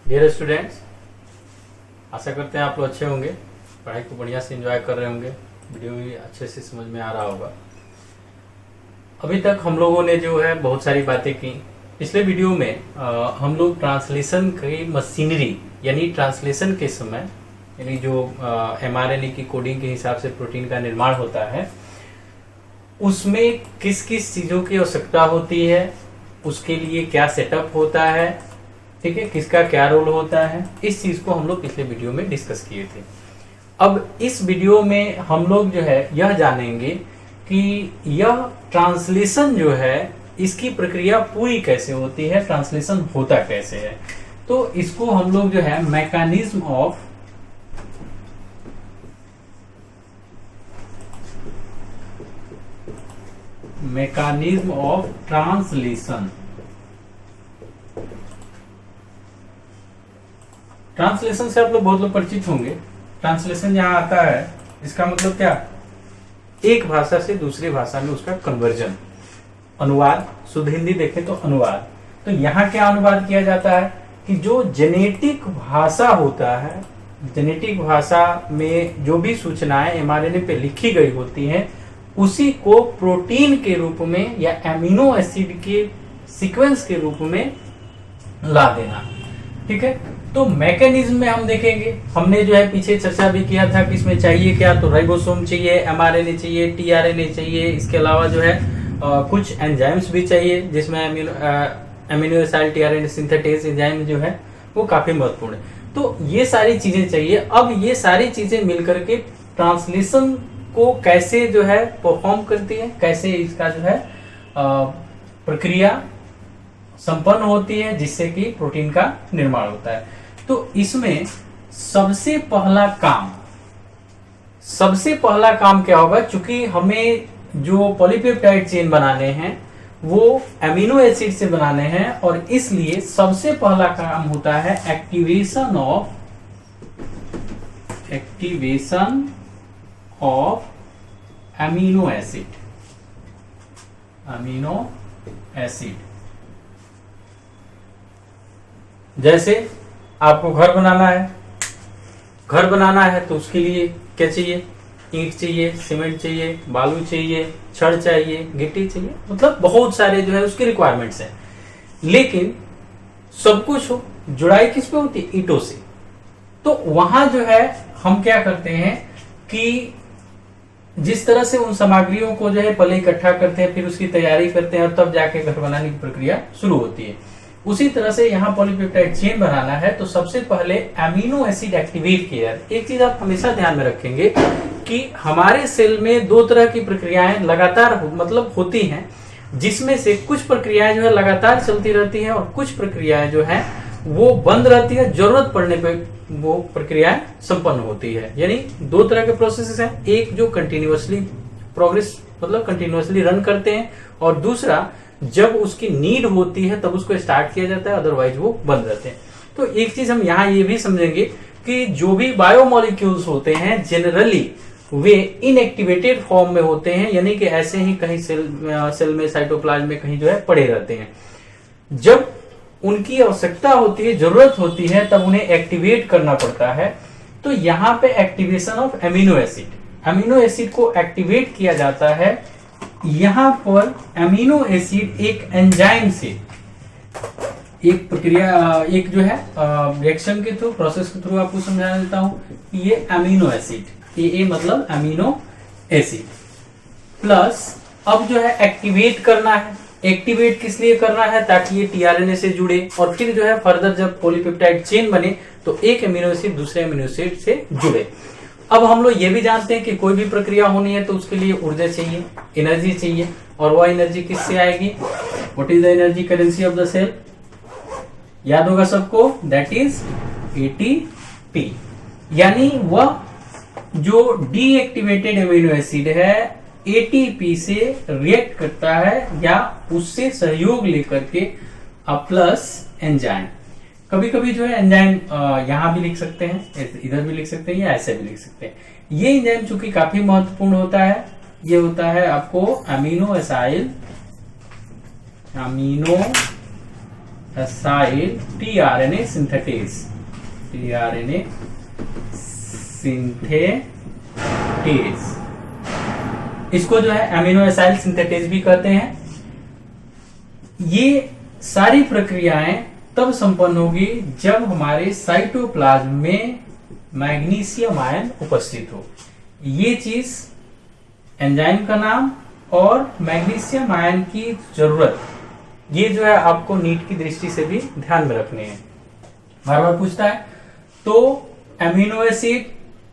Dear students, आशा करते हैं आप लोग अच्छे होंगे, पढ़ाई को बढ़िया से एंजॉय कर रहे होंगे, वीडियो भी अच्छे से समझ में आ रहा होगा। अभी तक हम लोगों ने जो है बहुत सारी बातें की। पिछले वीडियो में हम लोग ट्रांसलेशन की मशीनरी यानी ट्रांसलेशन के समय यानी जो mRNA की कोडिंग के हिसाब से प्रोटीन का निर्माण होता है, उसमें किस किस चीज़ों की आवश्यकता होती है, उसके लिए क्या सेटअप होता है, ठीक है, किसका क्या रोल होता है, इस चीज को हम लोग पिछले वीडियो में डिस्कस किए थे। अब इस वीडियो में हम लोग जो है यह जानेंगे कि यह ट्रांसलेशन जो है इसकी प्रक्रिया पूरी कैसे होती है, ट्रांसलेशन होता कैसे है। तो इसको हम लोग जो है मैकेनिज्म ऑफ ट्रांसलेशन से आप लोग बहुत लोग परिचित होंगे। ट्रांसलेशन जहां आता है इसका मतलब क्या, एक भाषा से दूसरी भाषा में उसका कन्वर्जन, अनुवाद, शुद्ध हिंदी देखें तो अनुवाद। तो यहाँ क्या अनुवाद किया जाता है कि जो जेनेटिक भाषा होता है, जेनेटिक भाषा में जो भी सूचनाएं mRNA पे लिखी गई होती हैं, उसी को प्रोटीन के रूप में या एमिनो एसिड के सीक्वेंस के रूप में ला देना। ठीक है, तो मैकेनिज्म में हम देखेंगे, हमने जो है पीछे चर्चा भी किया था कि इसमें चाहिए क्या, तो राइबोसोम चाहिए, mRNA चाहिए, tRNA चाहिए, इसके अलावा जो है कुछ एंजाइम्स भी चाहिए जिसमें amino acid tRNA synthetase enzyme जो है वो काफी महत्वपूर्ण है। तो ये सारी चीजें चाहिए। अब ये सारी चीजें मिलकर के ट्रांसलेशन को कैसे जो है परफॉर्म करती है, कैसे इसका जो है प्रक्रिया संपन्न होती है जिससे कि प्रोटीन का निर्माण होता है। तो इसमें सबसे पहला काम क्या होगा, चूंकि हमें जो पॉलीपेप्टाइड चेन बनाने हैं वो एमिनो एसिड से बनाने हैं, और इसलिए सबसे पहला काम होता है एक्टिवेशन ऑफ एमिनो एसिड। जैसे आपको घर बनाना है तो उसके लिए क्या चाहिए, ईंट चाहिए, सीमेंट चाहिए, बालू चाहिए, छड़ चाहिए, गिट्टी चाहिए, मतलब बहुत सारे जो है उसकी रिक्वायरमेंट्स हैं। लेकिन सब कुछ हो, जुड़ाई किस पे होती है, ईंटों से। तो वहां जो है हम क्या करते हैं कि जिस तरह से उन सामग्रियों को जो है पहले इकट्ठा करते हैं, फिर उसकी तैयारी करते हैं और तब जाके घर बनाने की प्रक्रिया शुरू होती है, उसी तरह से यहाँ पॉलीपेप्टाइड चेन बनाना है तो सबसे पहले एमिनो एसिड एक्टिवेट किया। एक चीज आप हमेशा ध्यान में रखेंगे कि हमारे सेल में दो तरह की प्रक्रियाएं लगातार मतलब होती हैं, जिसमें से कुछ प्रक्रियाएं जो है लगातार चलती रहती है और कुछ प्रक्रियाएं जो है वो बंद रहती है, जरूरत पड़ने पर वो प्रक्रियाएं संपन्न होती है। यानी दो तरह के प्रोसेसेस हैं, एक जो कंटिन्यूअसली प्रोग्रेस मतलब कंटिन्यूअसली रन करते हैं, और दूसरा जब उसकी नीड होती है तब उसको स्टार्ट किया जाता है, अदरवाइज वो बंद रहते हैं। तो एक चीज हम यहाँ ये भी समझेंगे कि जो भी बायोमोलिक्यूल्स होते हैं जनरली वे इनएक्टिवेटेड फॉर्म में होते हैं, यानी कि ऐसे ही कहीं सेल में साइटोप्लाज्म में कहीं जो है पड़े रहते हैं। जब उनकी आवश्यकता होती है, जरूरत होती है, तब उन्हें एक्टिवेट करना पड़ता है। तो यहाँ पे एक्टिवेशन ऑफ एमिनो एसिड को एक्टिवेट किया जाता है। यहां पर एमिनो एसिड एक एंजाइम से एक प्रक्रिया, एक जो है रिएक्शन के थ्रू, प्रोसेस के थ्रू आपको समझा देता हूं कि ये एमिनो एसिड, ये मतलब एमिनो एसिड प्लस अब जो है एक्टिवेट करना है। एक्टिवेट किस लिए करना है, ताकि ये टीआरएनए से जुड़े और फिर जो है फर्दर जब पॉलीपेप्टाइड चेन बने तो एक एमिनो एसिड दूसरे एमिनो एसिड से जुड़े। अब हम लोग ये भी जानते हैं कि कोई भी प्रक्रिया होनी है तो उसके लिए ऊर्जा चाहिए, एनर्जी चाहिए, और वह एनर्जी किससे आएगी, what is the energy currency of the cell, याद होगा सबको, दैट इज एटीपी। यानी वह जो डीएक्टिवेटेड एमिनो एसिड है एटीपी से रिएक्ट करता है या उससे सहयोग लेकर के प्लस एंजाइम। कभी कभी जो है एंजाइम यहां भी लिख सकते हैं, इधर भी लिख सकते हैं या ऐसे भी लिख सकते हैं। ये एंजाइम चूंकि काफी महत्वपूर्ण होता है, ये होता है आपको amino acyl tRNA synthetase, tRNA synthetase, इसको जो है अमीनो एसाइल सिंथेटेज भी कहते हैं। ये सारी प्रक्रियाएं तब संपन्न होगी जब हमारे साइटोप्लाज्म में मैग्नीशियम आयन उपस्थित हो। ये चीज एंजाइम का नाम और मैग्नीशियम आयन की जरूरत, ये जो है आपको नीट की दृष्टि से भी ध्यान में रखने हैं। बार बार पूछता है। तो एमिनो एसिड,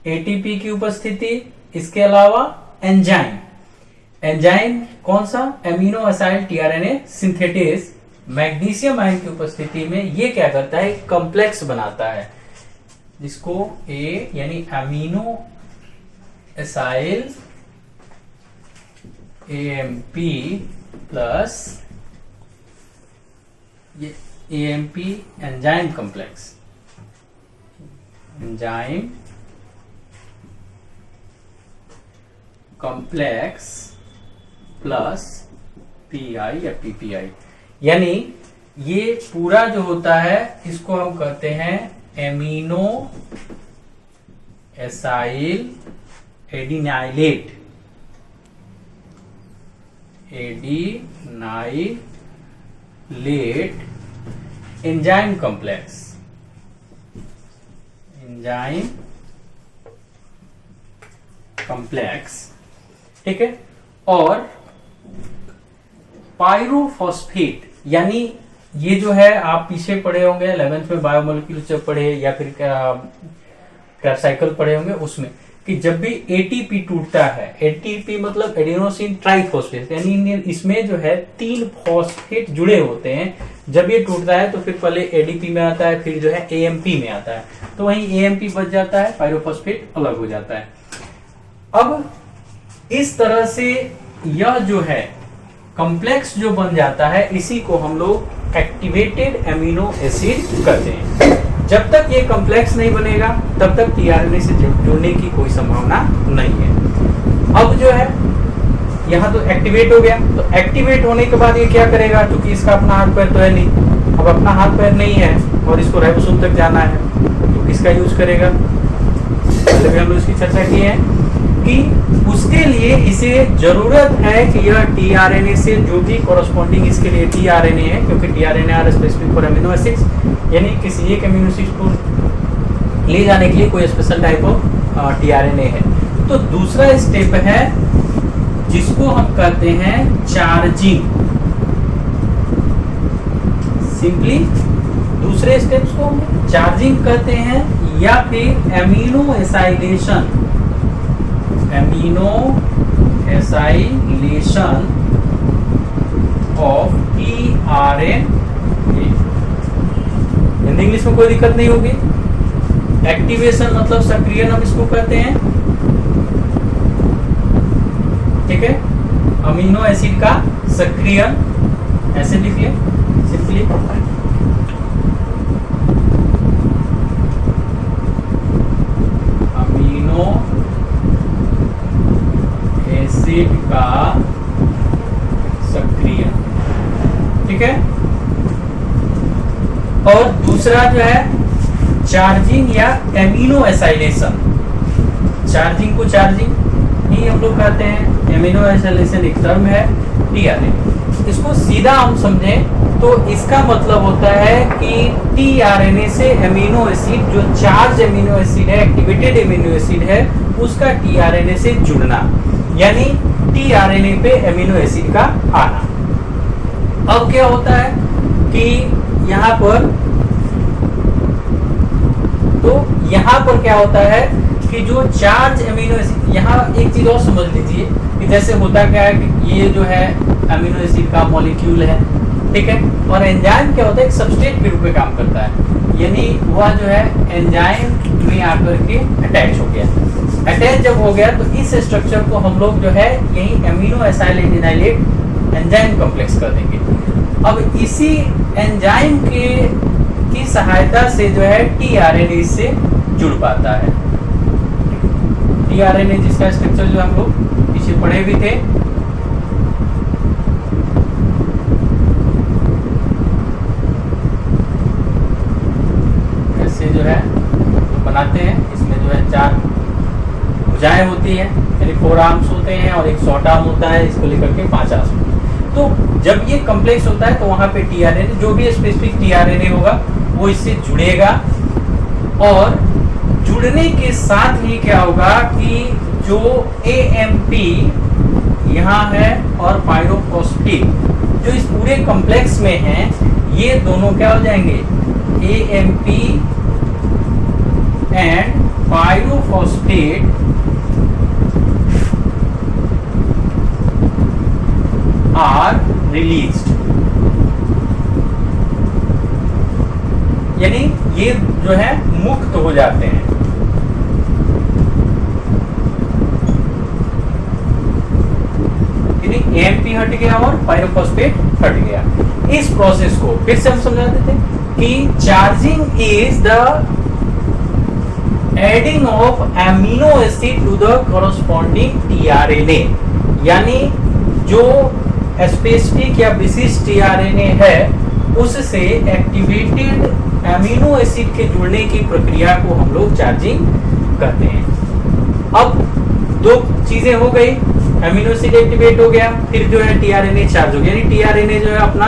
एटीपी की उपस्थिति, इसके अलावा एंजाइम, एंजाइम कौन सा? Amino acyl tRNA synthetase, magnesium ion की उपस्थिति में ये क्या करता है? कॉम्प्लेक्स बनाता है, जिसको ए यानी अमीनो एसाइल एएमपी प्लस ये AMP enzyme complex, enzyme complex plus pi या पीपीआई, यानी ये पूरा जो होता है इसको हम कहते हैं amino acyl adenylate, adenylate enzyme complex, enzyme complex, ठीक है। और पायरोफॉस्फेट, यानी ये जो है आप पीछे पढ़े होंगे 11th में बायोमोलिक्यूल्स जब पढ़े या फिर क्रैब साइकिल पढ़े होंगे, उसमें कि जब भी एटीपी टूटता है, एटीपी मतलब एडेनोसिन ट्राइफॉस्फेट, यानी इसमें जो है 3 फॉस्फेट जुड़े होते हैं। जब ये टूटता है तो फिर पहले एडीपी में आता है, फिर जो है एएमपी में आता है, तो वहीं एएमपी बच जाता है, पायरोफॉस्फेट अलग हो जाता है। अब इस तरह से यह जो है कॉम्प्लेक्स जो बन जाता है, इसी को हम लोग एक्टिवेटेड एमिनो एसिड कहते हैं। जब तक ये कॉम्प्लेक्स नहीं बनेगा तब तक टीआरएनए से जुड़ने की कोई संभावना नहीं है। अब जो है यहाँ तो एक्टिवेट हो गया, तो एक्टिवेट होने के बाद ये क्या करेगा? क्योंकि इसका अपना हाथ पैर तो है नहीं, अब अपना हाथ पैर नहीं है और इसको राइबोसोम तक जाना है, तो किसका यूज करेगा? पहले भी हम लोग इसकी चर्चा की है कि उसके लिए इसे जरूरत है कि यह टीआरएनए से जो भी कॉरस्पॉन्डिंग इसके लिए टीआरएनए है, क्योंकि tRNA are specific for amino acids, यानी किसी एक अमीनो एसिड को ले जाने के लिए कोई स्पेशल टाइप ऑफ टीआरएनए है। तो दूसरा स्टेप है जिसको हम कहते हैं चार्जिंग, सिंपली दूसरे स्टेप्स को हम चार्जिंग कहते हैं, या फिर amino acylation, amino acylation of tRNA. Hindi English में कोई दिक्कत नहीं होगी। एक्टिवेशन मतलब सक्रियण हम इसको कहते हैं, ठीक है। अमीनो एसिड का सक्रियण ऐसे लिखिए सिंपली, अमीनो एसिड का सक्रियण, ठीक है। और दूसरा जो है चार्जिंग या एमिनो एसाइलेशन, चार्जिंग को चार्जिंग ही हम लोग कहते हैं। एमिनो एसाइलेशन एक टर्म है टीआरएनए। इसको सीधा हम समझें तो इसका मतलब होता है कि टीआरएनए से एमिनो एसिड, जो चार्ज एमिनो एसिड है, एक्टिवेटेड एमिनो एसिड है, उसका टीआरएनए से जुड़ना, यानी टीआरएनए पे एमिनो एसिड का आना। अब क्या होता है कि यहाँ पर क्या होता है कि जो चार्ज एमिनो एसिड, यहाँ एक चीज और समझ लीजिए कि जैसे होता क्या है कि ये जो है एमिनो एसिड का मॉलिक्यूल है, ठीक है, और एंजाइम क्या होता है? एक सबस्ट्रेट के रूप में काम करता है, यानी वह जो है एंजाइम में आकर के अटैच हो गया। अटैच जब हो गया तो इस स्ट्रक्चर को हम लोग जो है यही amino acyl adenylate enzyme complex कर देंगे। अब इसी एंजाइम की सहायता से जो है टीआरएनए से जुड़ पाता है। टीआरएनए जिसका स्ट्रक्चर जो हम लोग पीछे पढ़े भी थे, इसे जो है बनाते हैं। इसमें जो है 4 भुजाएं होती हैं, यानी 4 आर्म्स होते हैं और एक शॉर्ट आर्म होता है, इसको लेकर के 5 आर्म्स। तो जब ये कम्प्लेक्स होता है तो वहां पे टीआरएनए, जो भी स्पेसिफिक टीआरएनए होगा वो इससे जुड़ेगा, और जुड़ने के साथ ही क्या होगा कि जो एएमपी यहाँ है और पायरोफॉस्फेट जो इस पूरे कॉम्प्लेक्स में है, ये दोनों क्या हो जाएंगे, AMP and pyrophosphate are released, यानी ये जो है मुक्त हो जाते हैं। एएमपी हट गया और पायरोफॉस्फेट हट गया। इस प्रोसेस को फिर से हम समझा देते हैं कि charging is the adding of amino acid to the corresponding tRNA, यानी जो स्पेसिफिक या विशिष्ट टीआरएनए है उससे एक्टिवेटेड एमिनो एसिड के जुड़ने की प्रक्रिया को हम लोग चार्जिंग कहते हैं। अब 2 चीजें हो गई, एमिनो एसिड एक्टिवेट हो गया, फिर जो है टीआरएनए चार्ज हो गया, यानी टीआरएनए जो है अपना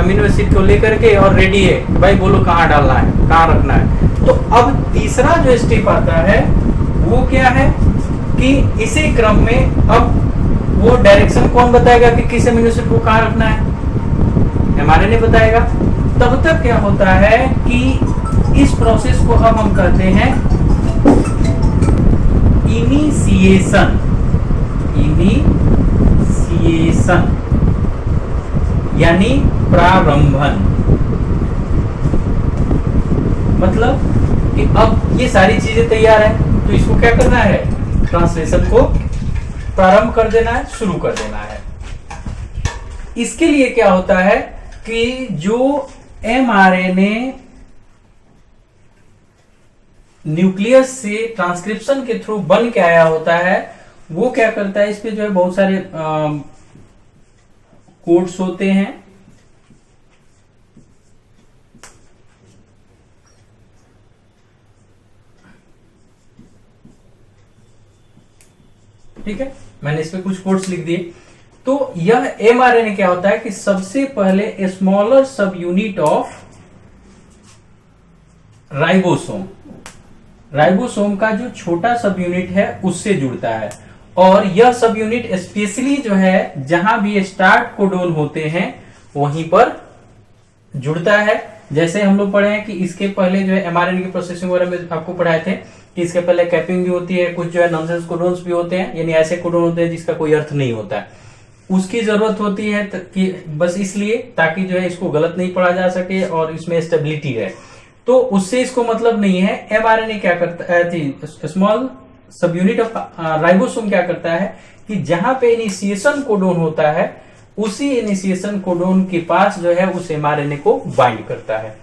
एमिनो एसिड को लेकर के और रेडी है, भाई बोलो कहाँ डालना है, कहाँ रखना है। तो अब तीसरा जो स्टेप आता है वो क्या है कि इसी क्रम में अब वो डायरेक्शन कौन बताएगा कि किस एमिनो एसिड को कहाँ रखना है, एमआरएनए बताएगा। तब तक क्या होता है कि इस प्रोसेस को अब हम कहते हैं इनिशिएशन, यानी प्रारंभन। मतलब कि अब ये सारी चीजें तैयार है तो इसको क्या करना है, ट्रांसलेशन को प्रारंभ कर देना है, शुरू कर देना है। इसके लिए क्या होता है कि जो एमआरएनए न्यूक्लियस से ट्रांसक्रिप्शन के थ्रू बन के आया होता है, वो क्या करता है, इस पे जो है बहुत सारे कोड्स होते हैं। ठीक है, मैंने इस पे कुछ कोड्स लिख दिए। तो यह एमआरएनए क्या होता है कि सबसे पहले स्मॉलर सब यूनिट ऑफ राइबोसोम, राइबोसोम का जो छोटा सब यूनिट है उससे जुड़ता है, और यह सब यूनिट स्पेशली जो है जहां भी स्टार्ट कोडोन होते हैं वहीं पर जुड़ता है। जैसे हम लोग पढ़े हैं कि इसके पहले जो है एमआरएनए की प्रोसेसिंग वगैरह में आपको पढ़ाए थे कि इसके पहले कैपिंग भी होती है, कुछ जो है नॉनसेंस कोडोन्स भी होते हैं, यानी ऐसे कोडोन होते हैं जिसका कोई अर्थ नहीं होता है, उसकी जरूरत होती है कि बस इसलिए ताकि जो है इसको गलत नहीं पढ़ा जा सके और इसमें स्टेबिलिटी है। तो उससे इसको मतलब नहीं है। एमआरएनए क्या करता है, स्मॉल सब यूनिट ऑफ राइबोसोम क्या करता है कि जहां पे इनिशिएशन कोडोन होता है उसी इनिशिएशन कोडोन के पास जो है उस एमआरएनए को बाइंड करता है।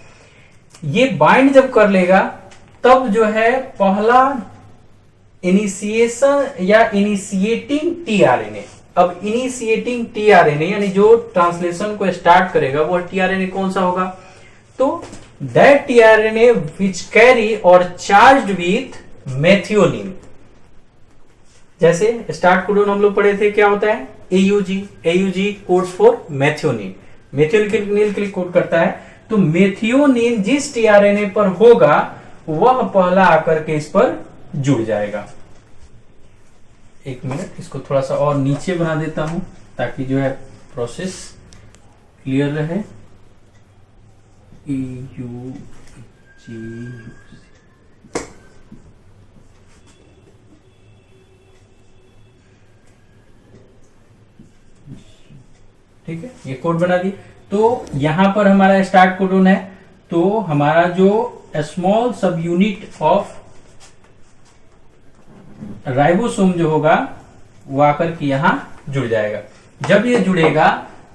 ये बाइंड जब कर लेगा तब जो है पहला इनिशिएशन या इनिशिएटिंग टीआरएनए, अब इनिशिएटिंग टीआरएनए यानी जो ट्रांसलेशन को स्टार्ट करेगा वो टीआरएनए कौन सा होगा, तो दैट टीआरएनए विच कैरी और चार्ज्ड विथ मेथियोनिन। जैसे स्टार्ट कोडोन हम लोग पढ़े थे, क्या होता है AUG, AUG codes for methionine, methionine के लिए कोड करता है। तो मेथियोनिन जिस टीआरएनए पर होगा वह पहला आकर के इस पर जुड़ जाएगा। एक मिनट, इसको थोड़ा सा और नीचे बना देता हूं ताकि जो है प्रोसेस क्लियर रहे। ठीक है, ये कोड बना दी। तो यहां पर हमारा स्टार्ट कोडोन है, तो हमारा जो स्मॉल सब यूनिट ऑफ राइबोसोम जो होगा वो आकर के यहां जुड़ जाएगा। जब ये जुड़ेगा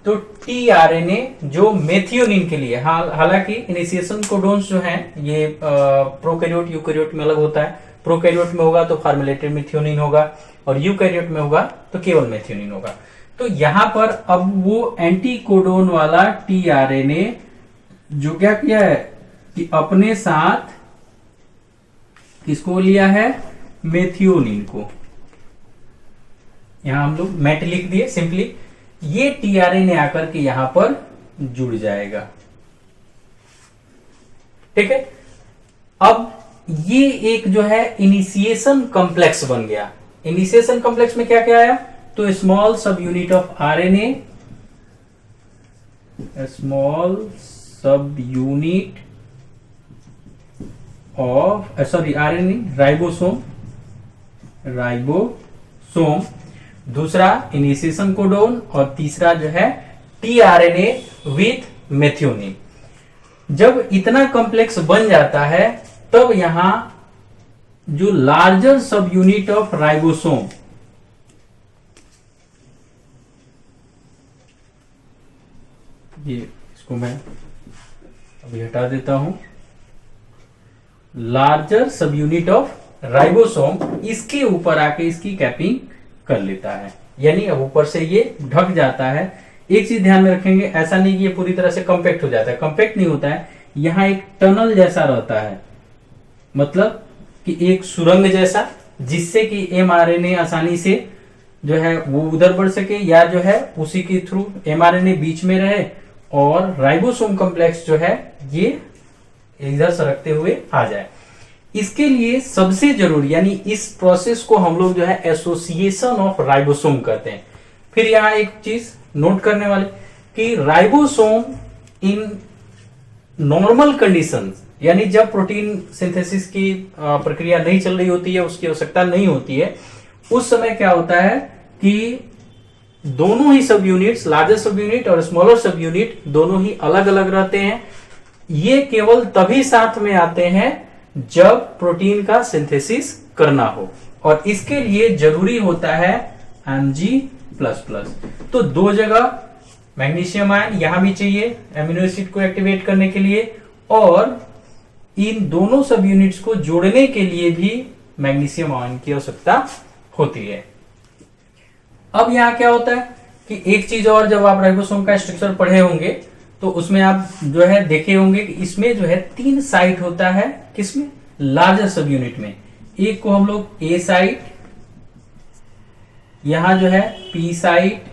तो टीआरएनए जो मेथियोनिन के लिए, हालांकि इनिशिएशन कोडोन्स जो हैं ये प्रोकैरियोट यूकैरियोट में अलग होता है। प्रोकैरियोट में होगा तो फॉर्मुलेटेड मेथियोनिन होगा और यूकैरियोट में होगा तो केवल मेथियोनिन होगा। तो यहां पर अब वो एंटी कोडोन वाला टीआरएनए जो क्या किया है, कि अपने साथ किसको लिया है, मेथियोनिन को। यहां हम लोग मेट लिख दिए सिंपली। ये टीआरएनए आकर के यहां पर जुड़ जाएगा, ठीक है। अब ये एक जो है इनिशिएशन कॉम्प्लेक्स बन गया। इनिशिएशन कॉम्प्लेक्स में क्या क्या आया, तो स्मॉल सब यूनिट ऑफ आरएनए, स्मॉल सब यूनिट ऑफ आरएनए, राइबोसोम। दूसरा इनिशिएशन कोडोन, और तीसरा जो है टीआरएनए विथ मेथियोनिन। जब इतना कॉम्प्लेक्स बन जाता है तब यहां जो लार्जर सब यूनिट ऑफ राइबोसोम, ये इसको मैं अभी हटा देता हूं, लार्जर सब यूनिट ऑफ राइबोसोम इसके ऊपर आके इसकी कैपिंग कर लेता है, यानी अब ऊपर से ये ढक जाता है। एक चीज ध्यान में रखेंगे, ऐसा नहीं कि ये पूरी तरह से कॉम्पैक्ट हो जाता है, कॉम्पैक्ट नहीं होता है, यहां एक टनल जैसा रहता है, मतलब कि एक सुरंग जैसा, जिससे कि एमआरएनए आसानी से जो है वो उधर बढ़ सके, या जो है उसी के थ्रू एमआरएनए बीच में रहे और राइबोसोम कॉम्प्लेक्स जो है ये इधर सरकते हुए आ जाए। इसके लिए सबसे जरूरी, यानी इस प्रोसेस को हम लोग जो है एसोसिएशन ऑफ राइबोसोम कहते हैं। फिर यहां एक चीज नोट करने वाले कि राइबोसोम इन नॉर्मल कंडीशंस, यानी जब प्रोटीन सिंथेसिस की प्रक्रिया नहीं चल रही होती है, उसकी आवश्यकता नहीं होती है, उस समय क्या होता है कि दोनों ही सब यूनिट्स, लार्जर सब यूनिट और स्मॉलर सब यूनिट, दोनों ही अलग अलग रहते हैं। ये केवल तभी साथ में आते हैं जब प्रोटीन का सिंथेसिस करना हो, और इसके लिए जरूरी होता है Mg++। तो दो जगह मैग्नीशियम आयन यहां भी चाहिए एमिनो एसिड को एक्टिवेट करने के लिए, और इन दोनों सब यूनिट्स को जोड़ने के लिए भी मैग्नीशियम आयन की आवश्यकता होती है। अब यहां क्या होता है कि एक चीज और, जब आप राइबोसोम का स्ट्रक्चर पढ़े होंगे तो उसमें आप जो है देखे होंगे कि इसमें जो है 3 साइट होता है, किसमें, लार्जर सब यूनिट में। एक को हम लोग ए साइट, यहां जो है पी साइट,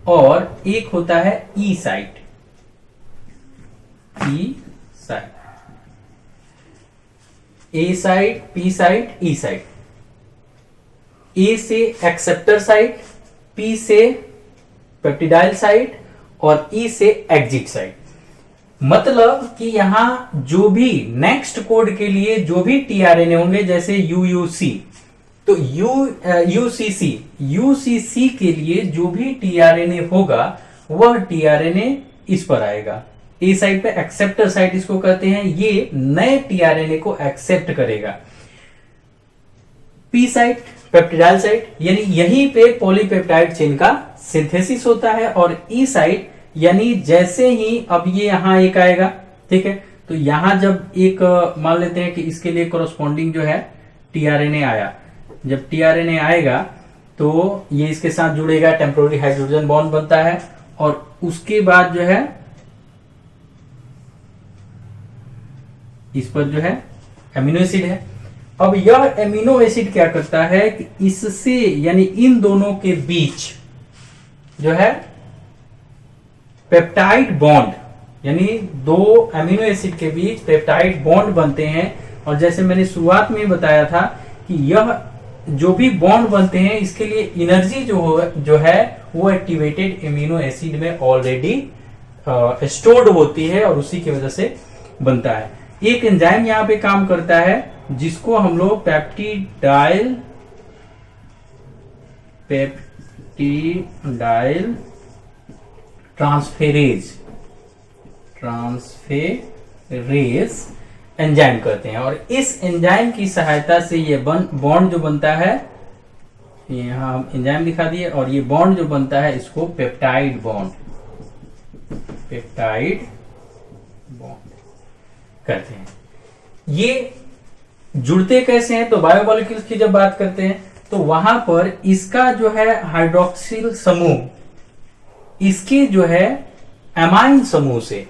और एक होता है ई साइट, ई साइट, ए साइट, पी साइट, ई साइट। ए से एक्सेप्टर साइट, पी से पेप्टिडाइल साइट, और ई से एग्जिट साइट। मतलब कि यहां जो भी नेक्स्ट कोड के लिए जो भी टीआरएनए होंगे, जैसे यूयूसी, तो यूसीसी के लिए जो भी टीआरएनए होगा वह टीआरएनए इस पर आएगा। ए साइट पे एक्सेप्टर साइट इसको कहते हैं, ये नए टीआरएनए को एक्सेप्ट करेगा। पी साइट पेप्टिडाइल साइट, यानी यहीं पे पॉलीपेप्टाइड चेन का सिंथेसिस होता है, और ई साइट यानी जैसे ही अब ये यहां एक आएगा, ठीक है, तो यहां जब एक मान लेते हैं कि इसके लिए कोरोस्पॉन्डिंग जो है टीआरएनए आया, जब टीआरएनए आएगा तो ये इसके साथ जुड़ेगा, टेम्पोररी हाइड्रोजन बॉन्ड बनता है, और उसके बाद जो है इस पर जो है एमिनो एसिड है। अब यह एमिनो एसिड क्या करता है कि इससे, यानी इन दोनों के बीच जो है पेप्टाइड बॉन्ड, यानी दो अमीनो एसिड के बीच पेप्टाइड बॉन्ड बनते हैं। और जैसे मैंने शुरुआत में बताया था कि यह जो भी बॉन्ड बनते हैं इसके लिए एनर्जी जो है वो एक्टिवेटेड एमिनो एसिड में ऑलरेडी स्टोर्ड होती है, और उसी की वजह से बनता है। एक एंजाइम यहां पे काम करता है जिसको हम लोग पेप्टिडाइल ट्रांसफेरेज एंजाइम कहते हैं। और इस एंजाइम की सहायता से ये बॉन्ड जो बनता है, यहां हम एंजाइम दिखा दिए, और ये बॉन्ड जो बनता है इसको पेप्टाइड बॉन्ड कहते हैं। ये जुड़ते कैसे हैं, तो बायोमोलिक्यूल्स की जब बात करते हैं तो वहां पर इसका जो है हाइड्रोक्सिल समूह इसके जो है एमाइन समूह से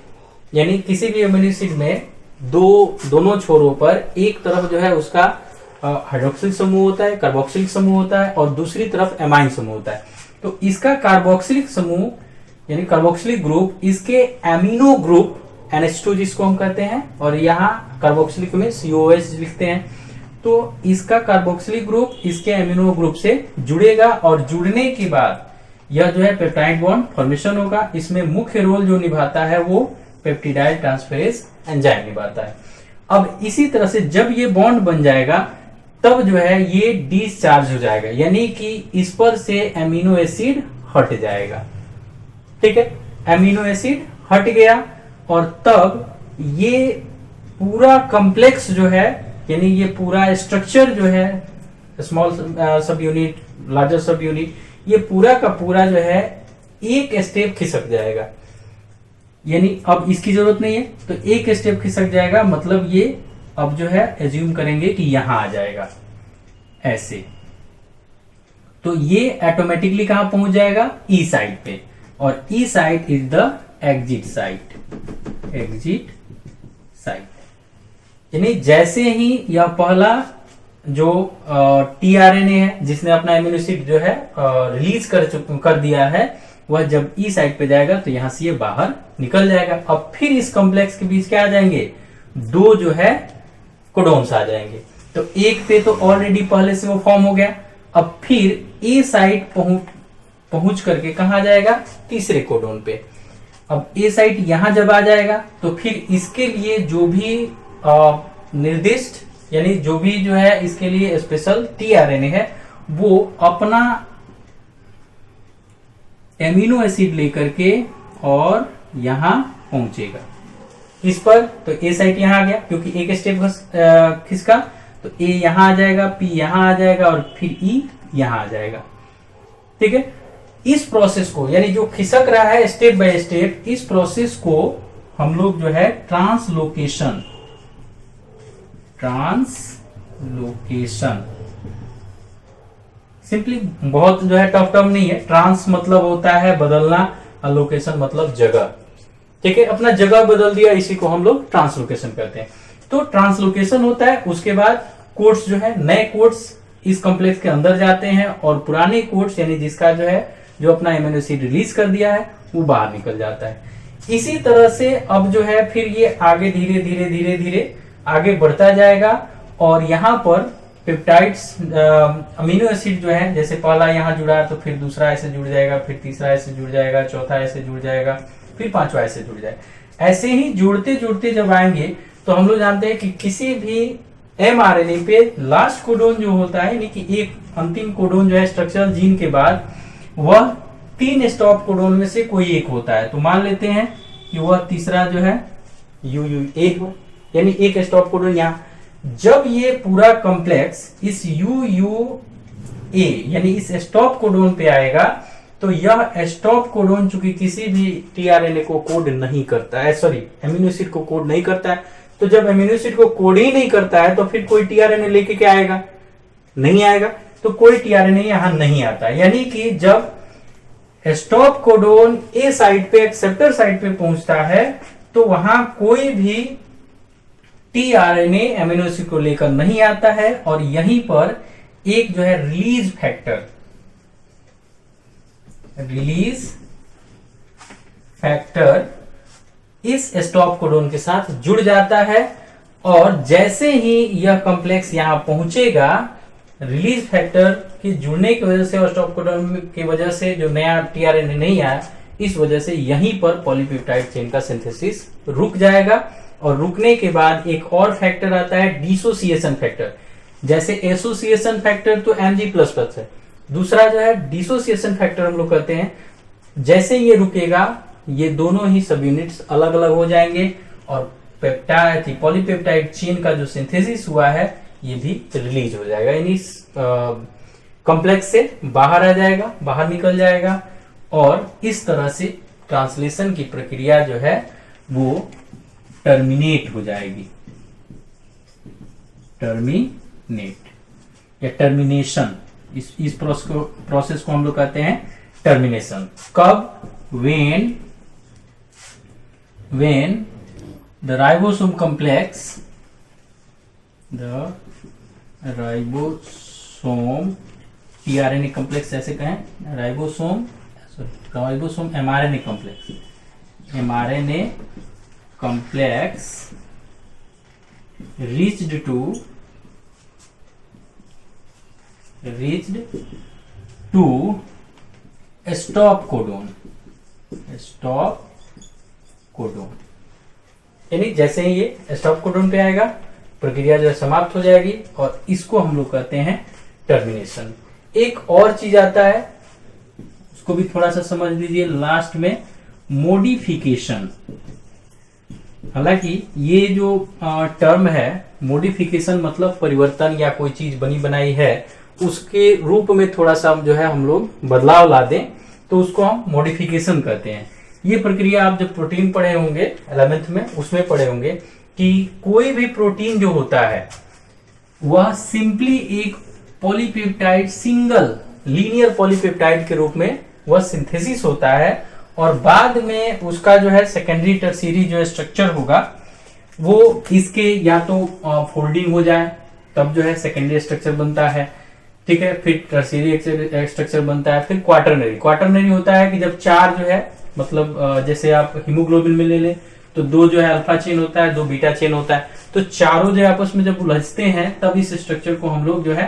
यानी किसी भी अमीनो एसिड में दोनों छोरों पर एक तरफ जो है उसका हाइड्रोक्सिलिक समूह होता है, कार्बोक्सिलिक समूह होता है और दूसरी तरफ एमाइन समूह होता है। तो इसका कार्बोक्सिलिक समूह यानी कार्बोक्सिलिक ग्रुप, इसके एमिनो ग्रुप NH2 जिसको हम कहते हैं, और यहाँ कार्बोक्सिलिक में COH लिखते हैं। तो इसका कार्बोक्सिलिक ग्रुप इसके एमिनो ग्रुप से जुड़ेगा और जुड़ने के बाद यह जो है पेप्टाइड बॉन्ड फॉर्मेशन होगा। इसमें मुख्य रोल जो निभाता है वो पेप्टिडाइल ट्रांसफेरेज एंजाइम निभाता है। अब इसी तरह से जब ये बॉन्ड बन जाएगा तब जो है ये डिस्चार्ज हो जाएगा, यानी कि इस पर से एमिनो एसिड हट जाएगा। ठीक है, एमिनो एसिड हट गया और तब ये पूरा कॉम्प्लेक्स जो है, यानी ये पूरा स्ट्रक्चर जो है, स्मॉल सब यूनिट, लार्जर सब यूनिट, ये पूरा का पूरा जो है एक स्टेप खिसक जाएगा। यानी अब इसकी जरूरत नहीं है, तो एक स्टेप खिसक जाएगा, मतलब ये अब जो है एज्यूम करेंगे कि यहां आ जाएगा ऐसे। तो ये ऑटोमेटिकली कहां पहुंच जाएगा? ई साइड पे, और E side is the exit site. Exit site यानी जैसे ही यह पहला जो tRNA है जिसने अपना एमिनो एसिड जो है रिलीज कर दिया है, वह जब ई साइड पे जाएगा तो यहां से ये बाहर निकल जाएगा। अब फिर इस कॉम्प्लेक्स के बीच क्या आ जाएंगे? दो जो है कोडोन्स आ जाएंगे। तो एक पे तो ऑलरेडी पहले से वो फॉर्म हो गया, अब फिर ए साइड पहुंच करके कहा जाएगा? तीसरे कोडोन पे। अब ए साइट यहां जब आ जाएगा तो फिर इसके लिए जो भी निर्दिष्ट, यानी जो भी जो है इसके लिए स्पेशल tRNA है, वो अपना एमिनो एसिड लेकर के और यहां पहुंचेगा इस पर। तो ए साइट यहां आ गया क्योंकि एक स्टेप खिसका, तो ए यहां आ जाएगा, पी यहां आ जाएगा और फिर ई यहां आ जाएगा। ठीक है, इस प्रोसेस को, यानी जो खिसक रहा है स्टेप बाय स्टेप, इस प्रोसेस को हम लोग जो है ट्रांसलोकेशन सिंपली, बहुत जो है टफ टर्म नहीं है। ट्रांस मतलब होता है बदलना, और लोकेशन मतलब जगह। ठीक है, अपना जगह बदल दिया, इसी को हम लोग ट्रांसलोकेशन कहते हैं। तो ट्रांसलोकेशन होता है, उसके बाद कोड्स जो है, नए कोड्स इस कॉम्प्लेक्स के अंदर जाते हैं और पुराने कोड्स, यानी जिसका जो है जो अपना एमिनो एसिड रिलीज कर दिया है, वो बाहर निकल जाता है। इसी तरह से अब जो है फिर ये आगे धीरे धीरे धीरे धीरे आगे बढ़ता जाएगा और यहाँ पर पेप्टाइड्स अमीनो एसिड जो है, जैसे पहला यहाँ जुड़ा है तो फिर दूसरा ऐसे जुड़ जाएगा, फिर तीसरा ऐसे जुड़ जाएगा, चौथा ऐसे जुड़ जाएगा, फिर पांचवा ऐसे जुड़ जाएगा। ऐसे ही जुड़ते जुड़ते जब आएंगे तो हम लोग जानते हैं कि किसी भी mRNA पे लास्ट कोडोन जो होता है, यानी कि एक अंतिम कोडोन जो है स्ट्रक्चरल जीन के बाद, वह 3 स्टॉप कोडोन में से कोई एक होता है। तो मान लेते हैं कि वह तीसरा जो है UUA हो, यानी एक स्टॉप कोडोन यहाँ। जब ये पूरा कॉम्प्लेक्स इस UUA यानी इस स्टॉप कोडोन पे आएगा, तो यह स्टॉप कोडोन चूंकि किसी भी tRNA को कोड नहीं करता है, सॉरी एमिनो एसिड को कोड नहीं करता है, तो जब एमिनो एसिड को कोड ही नहीं करता है तो फिर कोई tRNA लेके क्या आएगा? नहीं आएगा। तो कोई tRNA यहां नहीं आता, यानी कि जब स्टॉप कोडोन ए साइड पे, एक्सेप्टर साइड पे पहुंचता है, तो वहां कोई भी tRNA एमिनो एसिड को लेकर नहीं आता है और यहीं पर एक जो है रिलीज फैक्टर इस स्टॉप कोडोन के साथ जुड़ जाता है। और जैसे ही यह कॉम्प्लेक्स यहां पहुंचेगा, रिलीज फैक्टर के जुड़ने की वजह से और स्टॉप कोडोन की वजह से जो नया tRNA नहीं आया, इस वजह से यहीं पर पॉलीपेप्टाइड चेन का सिंथेसिस रुक जाएगा। और रुकने के बाद एक और फैक्टर आता है डिसोसिएशन फैक्टर। जैसे एसोसिएशन फैक्टर तो Mg++ है, दूसरा जो है डिसोसिएशन फैक्टर हम लोग कहते हैं। जैसे ये रुकेगा, ये दोनों ही सब यूनिट्स अलग अलग हो जाएंगे और पेप्टाइड पॉलीपेप्टाइड चेन का जो सिंथेसिस हुआ है ये भी रिलीज हो जाएगा, यानी कॉम्प्लेक्स से बाहर आ जाएगा, बाहर निकल जाएगा। और इस तरह से ट्रांसलेशन की प्रक्रिया जो है वो टर्मिनेट हो जाएगी। टर्मिनेट या टर्मिनेशन, इस प्रोसेस को हम लोग कहते हैं टर्मिनेशन। कब? When the ribosome complex, the ribosome tRNA complex ऐसे कहें, ribosome mRNA complex, mRNA complex reached to stop codon, यानी जैसे ही ये स्टॉप कोडोन पे आएगा प्रक्रिया जो है समाप्त हो जाएगी और इसको हम लोग कहते हैं टर्मिनेशन। एक और चीज आता है, उसको भी थोड़ा सा समझ लीजिए लास्ट में, मॉडिफिकेशन। हालांकि ये जो टर्म है मॉडिफिकेशन मतलब परिवर्तन या कोई चीज बनी बनाई है उसके रूप में थोड़ा सा जो है हम लोग बदलाव ला दें तो उसको हम मॉडिफिकेशन कहते हैं। ये प्रक्रिया आप जब प्रोटीन पढ़े होंगे 11th में उसमें पढ़े होंगे कि कोई भी प्रोटीन जो होता है वह सिंपली एक पॉलीपेप्टाइड, सिंगल लीनियर पॉलीपेप्टाइड के रूप में वह सिंथेसिस होता है और बाद में उसका जो है सेकेंडरी टर्शियरी जो स्ट्रक्चर होगा वो इसके या तो फोल्डिंग हो जाए तब जो है सेकेंडरी स्ट्रक्चर बनता है, ठीक है, फिर टर्शियरी स्ट्रक्चर बनता है, फिर क्वाटरनरी होता है कि जब चार जो है मतलब जैसे आप हीमोग्लोबिन में ले लें तो दो जो है अल्फा चेन होता है, दो बीटा चेन होता है, तो चारों जो आपस में जब उलझते हैं तब इस स्ट्रक्चर को हम लोग जो है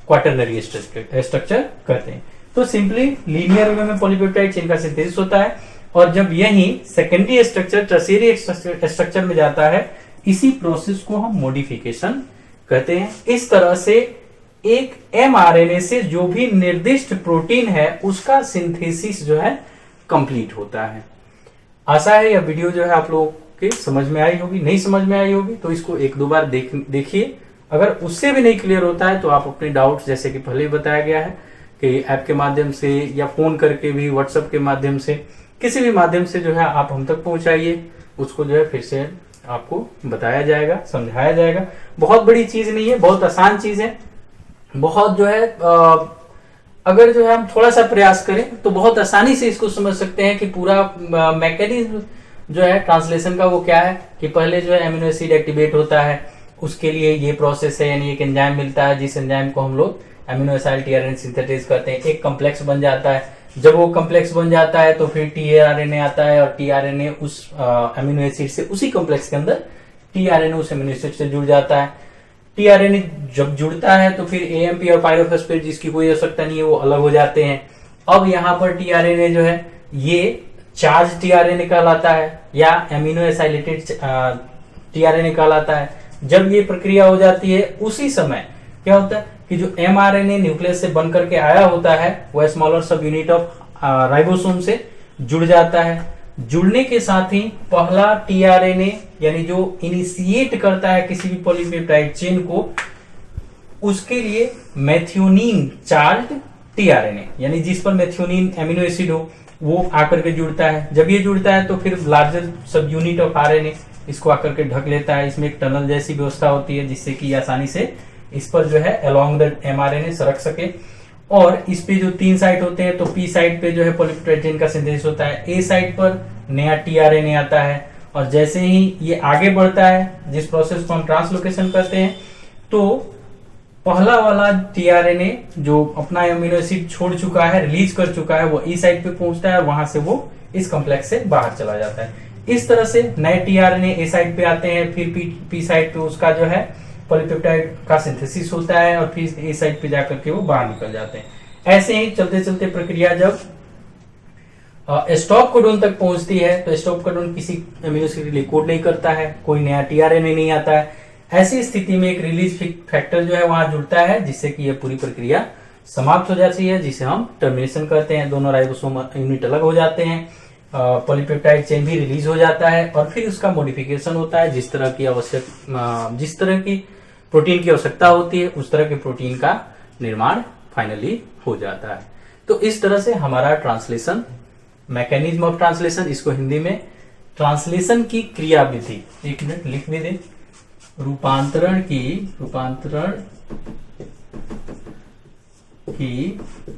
क्वाटरनरी स्ट्रक्चर कहते हैं। तो सिंपली लीनियर वे में पॉलीपेप्टाइड चेन का सिंथेसिस होता है और जब यही सेकेंडरी स्ट्रक्चर टर्शियरी स्ट्रक्चर में जाता है इसी प्रोसेस को हम मॉडिफिकेशन कहते हैं। इस तरह से एक एमआरएनए से जो भी निर्दिष्ट प्रोटीन है उसका सिंथेसिस जो है कंप्लीट होता है। आशा है यह वीडियो जो है आप लोगों के समझ में आई होगी, नहीं समझ में आई होगी तो इसको एक दो बार देखिए। अगर उससे भी नहीं क्लियर होता है तो आप अपने डाउट्स जैसे कि पहले ही बताया गया है कि ऐप के माध्यम से या फोन करके भी, व्हाट्सएप के माध्यम से, किसी भी माध्यम से जो है आप हम तक पहुंचाइए, उसको जो है फिर से आपको बताया जाएगा, समझाया जाएगा। बहुत बड़ी चीज नहीं है, बहुत आसान चीज है, बहुत जो है अगर जो है हम थोड़ा सा प्रयास करें तो बहुत आसानी से इसको समझ सकते हैं कि पूरा मैकेनिज्म जो है ट्रांसलेशन का वो क्या है कि पहले जो है एमिनो एसिड एक्टिवेट होता है, उसके लिए ये प्रोसेस है, यानी एक एंजाइम मिलता है जिस एंजाइम को हम लोग एमिनो एसिड टीआरएनए सिंथेसिस करते हैं, एक कॉम्प्लेक्स बन जाता है। जब वो कॉम्प्लेक्स बन जाता है तो फिर टीआरएनए आता है और टीआरएनए उस एमिनो एसिड से, उसी कॉम्प्लेक्स के अंदर टीआरएनए उस एमिनो एसिड से जुड़ जाता है। टीआरएनए जब जुड़ता है तो फिर एएमपी और पायरोफॉस्फेट जिसकी कोई आवश्यकता नहीं है वो अलग हो जाते हैं। अब यहाँ पर टीआरएनए जो है ये चार्ज टीआरएनए कहलाता है या एमिनो एसाइलेटेड टीआरएनए कहलाता है। जब ये प्रक्रिया हो जाती है उसी समय क्या होता है कि जो एमआरएनए न्यूक्लियस से बन करके आया होता है वह स्मॉलर सब यूनिट ऑफ राइबोसोम से जुड़ जाता है। जुड़ने के साथ ही पहला टीआरएनए यानी जो इनिशिएट करता है किसी भी पॉलीपेप्टाइड चेन को, उसके लिए मेथियोनिन चार्ज टीआरएनए यानी जिस पर मेथियोनिन एमिनो एसिड हो वो आकर के जुड़ता है। जब ये जुड़ता है तो फिर लार्जर सब यूनिट ऑफ आरएनए इसको आकर के ढक लेता है। इसमें एक टनल जैसी व्यवस्था होती है जिससे कि आसानी से इस पर जो है अलोंग द एमआरएनए सरक सके। और इस पे जो तीन साइट होते हैं तो पी साइड पे जो है पॉलीपेप्टाइड चेन का सिंथेसिस होता है, ए साइड पर नया टीआरएनए आता है और जैसे ही ये आगे बढ़ता है जिस प्रोसेस को हम ट्रांसलोकेशन करते हैं तो पहला वाला टीआरएनए जो अपना एमिनो एसिड छोड़ चुका है, रिलीज कर चुका है, वो ई साइड पे पहुंचता है और वहां से वो इस कॉम्प्लेक्स से बाहर चला जाता है। इस तरह से नए टीआरएनए ए साइड पे आते हैं, फिर पी साइड पे उसका जो है पॉलीपेप्टाइड का सिंथेसिस होता है और फिर ए साइड पे जाकर के वो बाहर निकल जाते हैं। ऐसे ही चलते चलते प्रक्रिया जब स्टॉप कोडोन तक पहुंचती है तो स्टॉप कोडोन किसी एमिनो एसिड के लिए कोड नहीं करता है, कोई नया टीआरएनए नहीं आता है। ऐसी स्थिति में एक रिलीज फैक्टर जो है वहां जुड़ता है जिससे कि यह पूरी प्रक्रिया समाप्त हो जाती है, जिसे हम टर्मिनेशन कहते हैं। दोनों राइबोसोम यूनिट अलग हो जाते हैं, पॉलीपेप्टाइड चेन भी रिलीज हो जाता है और फिर उसका मॉडिफिकेशन होता है। जिस तरह की प्रोटीन की आवश्यकता होती है उस तरह के प्रोटीन का निर्माण फाइनली हो जाता है। तो इस तरह से हमारा ट्रांसलेशन, मैकेनिज्म ऑफ ट्रांसलेशन, इसको हिंदी में ट्रांसलेशन की क्रियाविधि, एक मिनट लिख भी दे, रूपांतरण की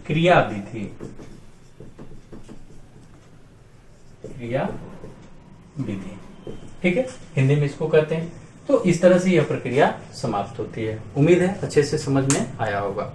क्रियाविधि ठीक है, हिंदी में इसको कहते हैं। तो इस तरह से यह प्रक्रिया समाप्त होती है। उम्मीद है अच्छे से समझ में आया होगा।